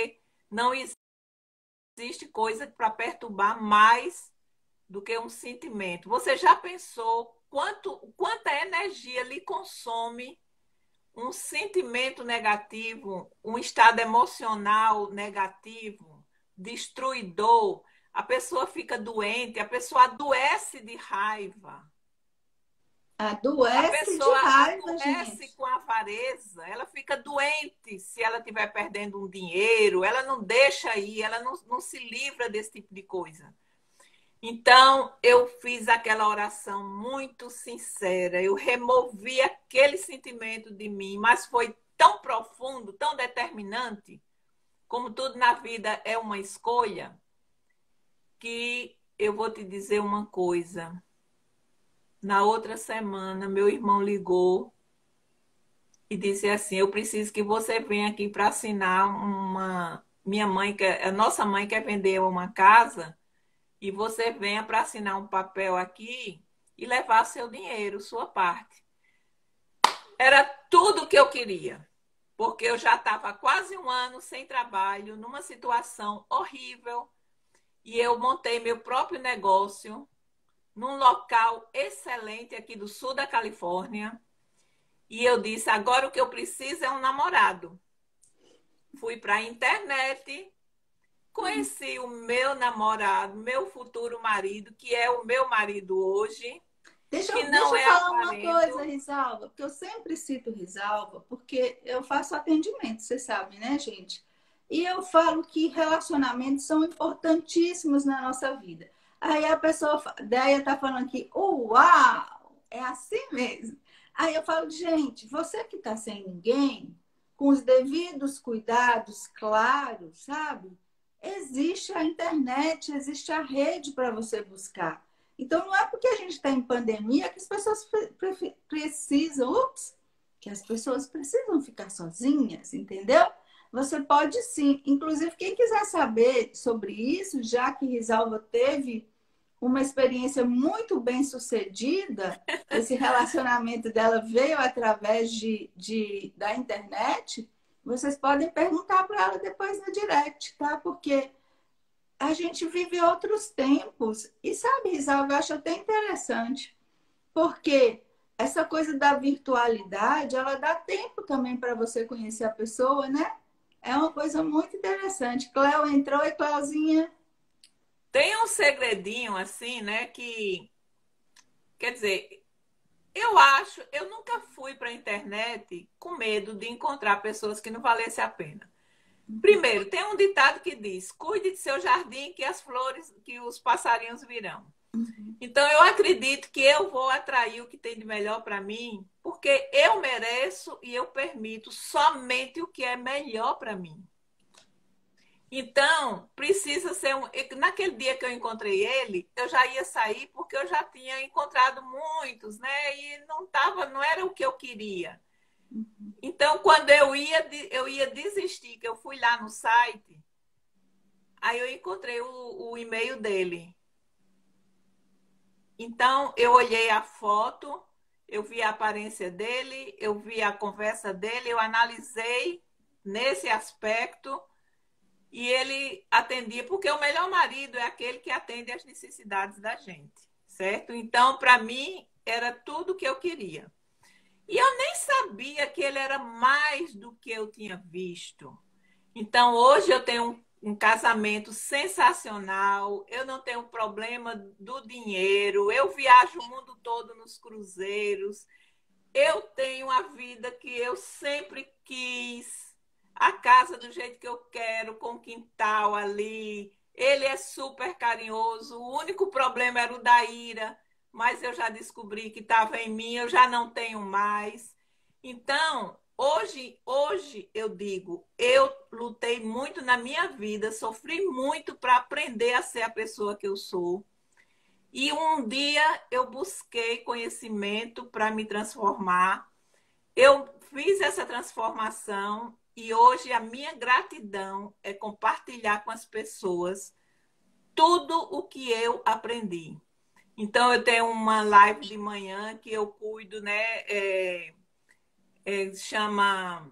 Não existe coisa para perturbar mais do que um sentimento. Você já pensou quanta energia lhe consome um sentimento negativo, um estado emocional negativo, destruidor? A pessoa fica doente, a pessoa adoece de raiva. A Adoece de pessoa raiva, adoece gente. com avareza, ela fica doente se ela estiver perdendo um dinheiro, ela não deixa ir, ela não se livra desse tipo de coisa. Então, eu fiz aquela oração muito sincera, eu removi aquele sentimento de mim, mas foi tão profundo, tão determinante, como tudo na vida é uma escolha, que eu vou te dizer uma coisa. Na outra semana, meu irmão ligou e disse assim: eu preciso que você venha aqui para assinar uma. Minha mãe, a nossa mãe quer vender uma casa e você venha para assinar um papel aqui e levar seu dinheiro, sua parte. Era tudo o que eu queria, porque eu já estava quase um ano sem trabalho, numa situação horrível, e eu montei meu próprio negócio num local excelente aqui do sul da Califórnia. E eu disse, agora o que eu preciso é um namorado. Fui para a internet, conheci o meu namorado, meu futuro marido, que é o meu marido hoje, que não Deixa eu é falar uma coisa, aparento. Risalva, porque eu sempre cito Risalva, porque eu faço atendimento, você sabe, né, gente? E eu falo que relacionamentos são importantíssimos na nossa vida. Aí a pessoa, Deia tá falando aqui, uau, é assim mesmo. Aí eu falo, gente, você que tá sem ninguém, com os devidos cuidados, claro, sabe? Existe a internet, existe a rede para você buscar. Então, não é porque a gente está em pandemia que as pessoas precisam, que as pessoas precisam ficar sozinhas, entendeu? Você pode sim. Inclusive, quem quiser saber sobre isso, já que Risalva teve uma experiência muito bem sucedida, esse relacionamento dela veio através da internet, vocês podem perguntar para ela depois no direct, tá? Porque a gente vive outros tempos. E sabe, Risalva, eu acho até interessante, porque essa coisa da virtualidade, ela dá tempo também para você conhecer a pessoa, né? É uma coisa muito interessante. Cléo entrou e Cléozinha. Tem um segredinho assim, né? Que, quer dizer, eu acho, eu nunca fui para a internet com medo de encontrar pessoas que não valesse a pena. Primeiro, tem um ditado que diz: cuide de seu jardim que as flores, que os passarinhos virão. Então, eu acredito que eu vou atrair o que tem de melhor para mim, porque eu mereço e eu permito somente o que é melhor para mim. Então, precisa ser um. Naquele dia que eu encontrei ele, eu já ia sair porque eu já tinha encontrado muitos, né? E não tava, não era o que eu queria. Então, quando eu ia desistir, que eu fui lá no site, aí eu encontrei o e-mail dele. Então, eu olhei a foto, eu vi a aparência dele, eu vi a conversa dele, eu analisei nesse aspecto e ele atendia, porque o melhor marido é aquele que atende às necessidades da gente, certo? Então, para mim, era tudo o que eu queria. E eu nem sabia que ele era mais do que eu tinha visto. Então, hoje eu tenho um casamento sensacional, eu não tenho problema do dinheiro, eu viajo o mundo todo nos cruzeiros, eu tenho a vida que eu sempre quis, a casa do jeito que eu quero, com quintal ali. Ele é super carinhoso, o único problema era o da ira, mas eu já descobri que estava em mim, eu já não tenho mais. Então, hoje eu digo, eu lutei muito na minha vida, sofri muito para aprender a ser a pessoa que eu sou. E um dia eu busquei conhecimento para me transformar. Eu fiz essa transformação e hoje a minha gratidão é compartilhar com as pessoas tudo o que eu aprendi. Então, eu tenho uma live de manhã que eu cuido, né? Chama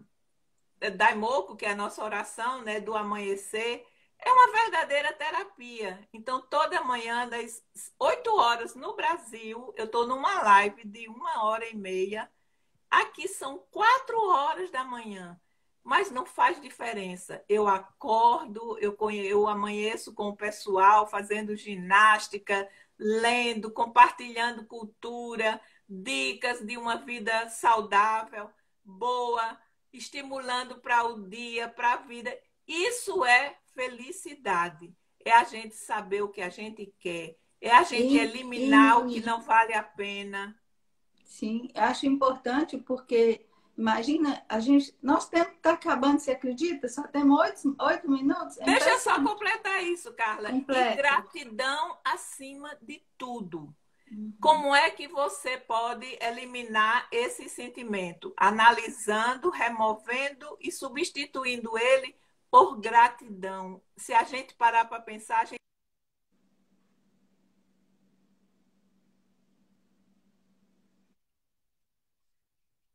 Daimoku, que é a nossa oração, né? Do amanhecer. É uma verdadeira terapia. Então, toda manhã, das 8 horas no Brasil, eu estou numa live de 1h30. Aqui são 4 horas da manhã, mas não faz diferença. Eu acordo, eu amanheço com o pessoal, fazendo ginástica, lendo, compartilhando cultura, dicas de uma vida saudável, boa, estimulando para o dia, para a vida. Isso é felicidade. É a gente saber o que a gente quer, é a gente eliminar o que E não vale a pena. sim, acho importante porque Imagina, nós temos que estar acabando, você acredita? Só temos 8 minutos. É Deixa eu só completar isso, Carla. E completo. gratidão acima de tudo. Como é que você pode eliminar esse sentimento? Analisando, removendo e substituindo ele por gratidão. Se a gente parar para pensar, a gente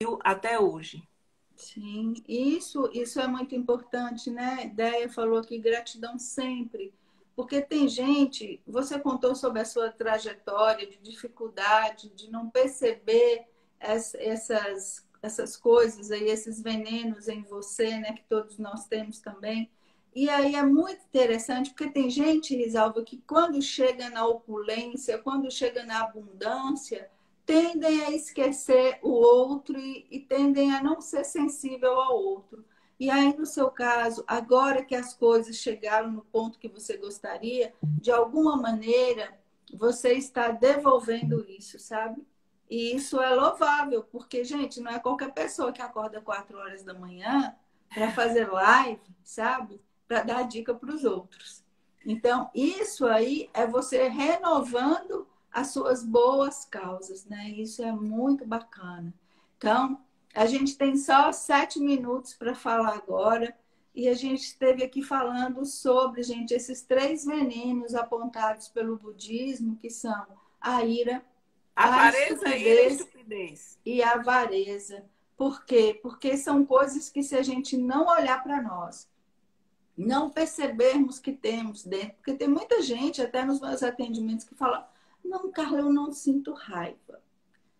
viu até hoje. Sim, isso é muito importante, né? Déia falou que gratidão sempre. Porque tem gente, você contou sobre a sua trajetória de dificuldade, de não perceber essas coisas aí, esses venenos em você, né? Que todos nós temos também. E aí é muito interessante, porque tem gente, Risalva, que quando chega na opulência, quando chega na abundância, tendem a esquecer o outro e tendem a não ser sensível ao outro. E aí, no seu caso, agora que as coisas chegaram no ponto que você gostaria, de alguma maneira você está devolvendo isso, sabe? E isso é louvável, porque, gente, não é qualquer pessoa que acorda 4 horas da manhã para fazer live, sabe? Para dar dica para os outros. Então, isso aí é você renovando as suas boas causas, né? Isso é muito bacana. Então, a gente tem só 7 minutos para falar agora e a gente esteve aqui falando sobre, gente, esses 3 venenos apontados pelo budismo, que são a ira, a Avareza, ira e estupidez estupidez. e a avareza. Por quê? Porque são coisas que, se a gente não olhar para nós, não percebermos que temos dentro, porque tem muita gente, até nos meus atendimentos, que fala: não, Carla, eu não sinto raiva.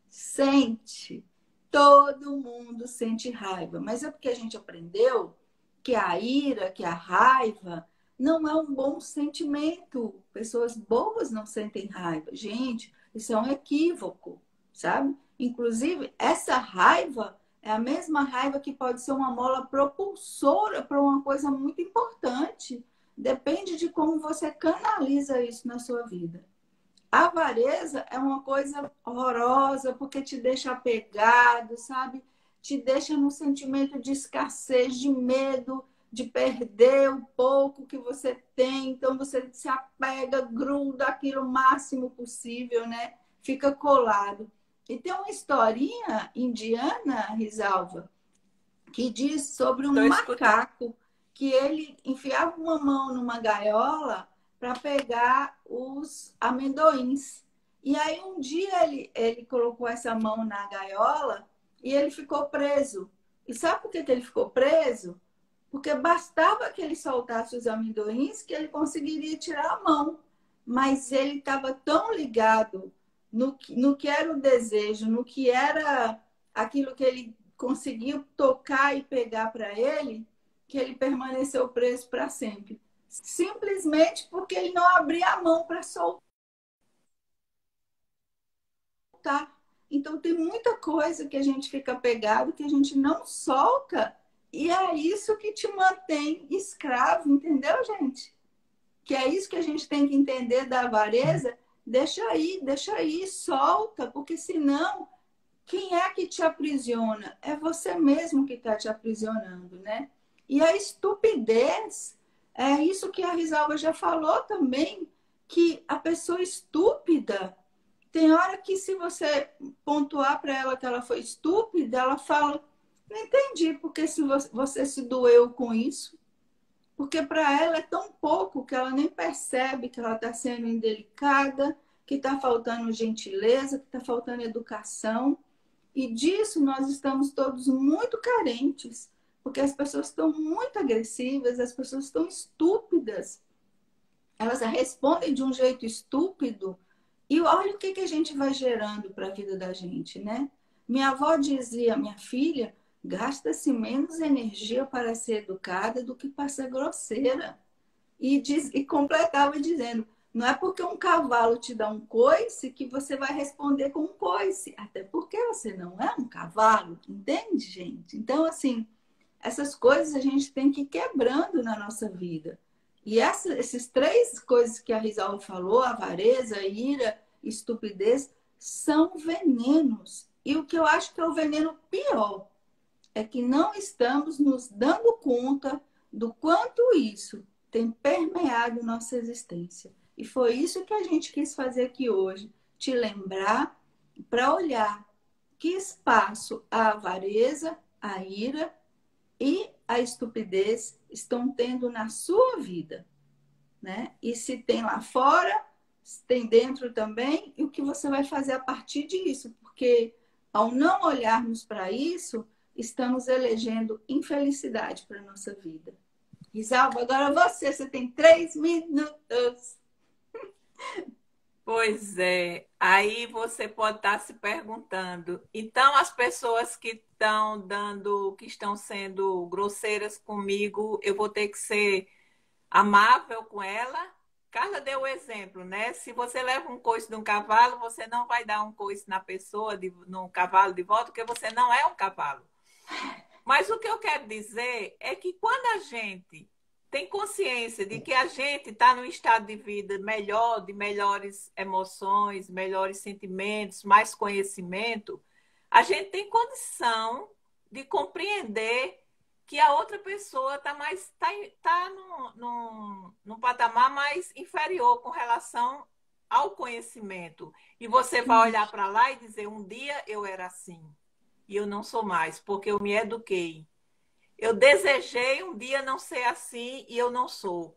Sente. Todo mundo sente raiva, mas é porque a gente aprendeu que a ira, que a raiva não é um bom sentimento. Pessoas boas não sentem raiva. Gente, isso é um equívoco, sabe? Inclusive, essa raiva é a mesma raiva que pode ser uma mola propulsora para uma coisa muito importante. Depende de como você canaliza isso na sua vida. A avareza é uma coisa horrorosa porque te deixa apegado, sabe? Te deixa num sentimento de escassez, de medo, de perder o pouco que você tem. Então você se apega, gruda aquilo o máximo possível, né? Fica colado. E tem uma historinha indiana, Risalva, que diz sobre Estou um escutando. macaco que ele enfiava uma mão numa gaiola para pegar os amendoins. E aí um dia ele colocou essa mão na gaiola e ele ficou preso. E sabe por que ele ficou preso? Porque bastava que ele soltasse os amendoins que ele conseguiria tirar a mão. Mas ele estava tão ligado no que era o desejo, no que era aquilo que ele conseguiu tocar e pegar para ele, que ele permaneceu preso para sempre. Simplesmente porque ele não abria a mão para soltar. Então tem muita coisa que a gente fica pegado, que a gente não solta, e é isso que te mantém escravo, entendeu, gente? Que é isso que a gente tem que entender da avareza. Deixa aí, solta, porque senão quem é que te aprisiona? É você mesmo que está te aprisionando, né? E a estupidez, é isso que a Risalva já falou também, que a pessoa estúpida, tem hora que, se você pontuar para ela que ela foi estúpida, ela fala: não entendi porque se você se doeu com isso. Porque para ela é tão pouco que ela nem percebe que ela está sendo indelicada, que está faltando gentileza, que está faltando educação. E disso nós estamos todos muito carentes, porque as pessoas estão muito agressivas, as pessoas estão estúpidas. Elas respondem de um jeito estúpido. E olha o que a gente vai gerando para a vida da gente, né? Minha avó dizia: minha filha, gasta-se menos energia para ser educada do que para ser grosseira. E completava dizendo: não é porque um cavalo te dá um coice que você vai responder com um coice. Até porque você não é um cavalo, entende, gente? Então, assim, essas coisas a gente tem que ir quebrando na nossa vida. E esses 3 coisas que a Rizal falou, avareza, ira, estupidez, são venenos. E o que eu acho que é o veneno pior é que não estamos nos dando conta do quanto isso tem permeado nossa existência. E foi isso que a gente quis fazer aqui hoje, te lembrar para olhar que espaço a avareza, a ira e a estupidez estão tendo na sua vida, né? E se tem lá fora, se tem dentro também, e o que você vai fazer a partir disso, porque ao não olharmos para isso, estamos elegendo infelicidade para a nossa vida. Isalva, agora você tem 3 minutos. Pois é, aí você pode estar se perguntando. Então, as pessoas que estão dando, que estão sendo grosseiras comigo, eu vou ter que ser amável com ela? Carla deu o exemplo, né? Se você leva um coice de um cavalo, você não vai dar um coice na pessoa, no cavalo de volta, porque você não é um cavalo. Mas o que eu quero dizer é que quando a gente tem consciência de que a gente está num estado de vida melhor, de melhores emoções, melhores sentimentos, mais conhecimento, a gente tem condição de compreender que a outra pessoa está num patamar mais inferior com relação ao conhecimento. E você vai olhar para lá e dizer, um dia eu era assim, e eu não sou mais, porque eu me eduquei. Eu desejei um dia não ser assim e eu não sou.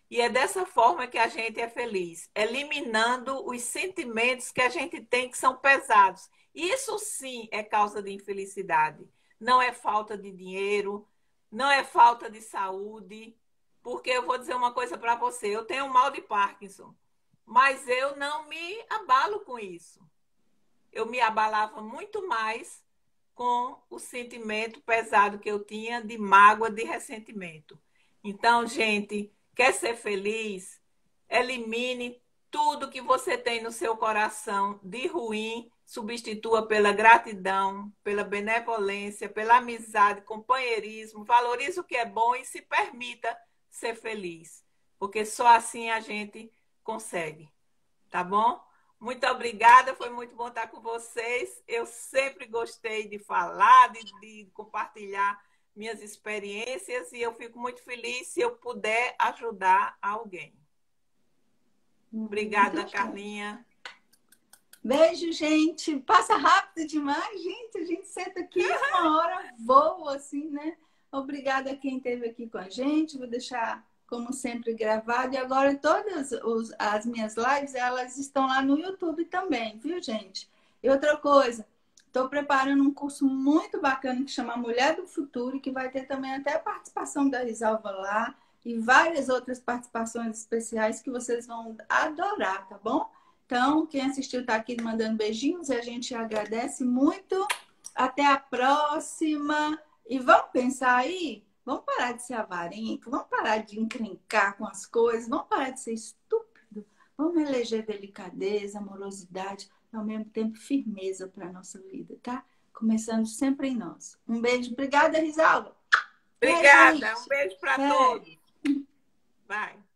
E é dessa forma que a gente é feliz, eliminando os sentimentos que a gente tem que são pesados. Isso sim é causa de infelicidade. Não é falta de dinheiro, não é falta de saúde, porque eu vou dizer uma coisa para você, eu tenho um mal de Parkinson, mas eu não me abalo com isso. Eu me abalava muito mais com o sentimento pesado que eu tinha de mágoa, de ressentimento. Então, gente, quer ser feliz? Elimine tudo que você tem no seu coração de ruim, substitua pela gratidão, pela benevolência, pela amizade, companheirismo, valorize o que é bom e se permita ser feliz, porque só assim a gente consegue, tá bom? Muito obrigada, foi muito bom estar com vocês. Eu sempre gostei de falar, de compartilhar minhas experiências e eu fico muito feliz se eu puder ajudar alguém. Obrigada, Carlinha. Beijo, gente. Passa rápido demais, gente. A gente senta aqui, uma hora voa, assim, né? Obrigada a quem esteve aqui com a gente. Vou deixar, como sempre, gravado. E agora todas as minhas lives, elas estão lá no YouTube também, viu, gente? E outra coisa, estou preparando um curso muito bacana que chama Mulher do Futuro, que vai ter também até a participação da Risalva lá e várias outras participações especiais que vocês vão adorar, tá bom? Então, quem assistiu está aqui mandando beijinhos e a gente agradece muito. Até a próxima. E vamos pensar aí? Vamos parar de ser avarento, vamos parar de encrencar com as coisas, vamos parar de ser estúpido, vamos eleger delicadeza, amorosidade e ao mesmo tempo firmeza para a nossa vida, tá? Começando sempre em nós. Um beijo. Obrigada, Risalva. Obrigada. Um beijo para todos. Bye.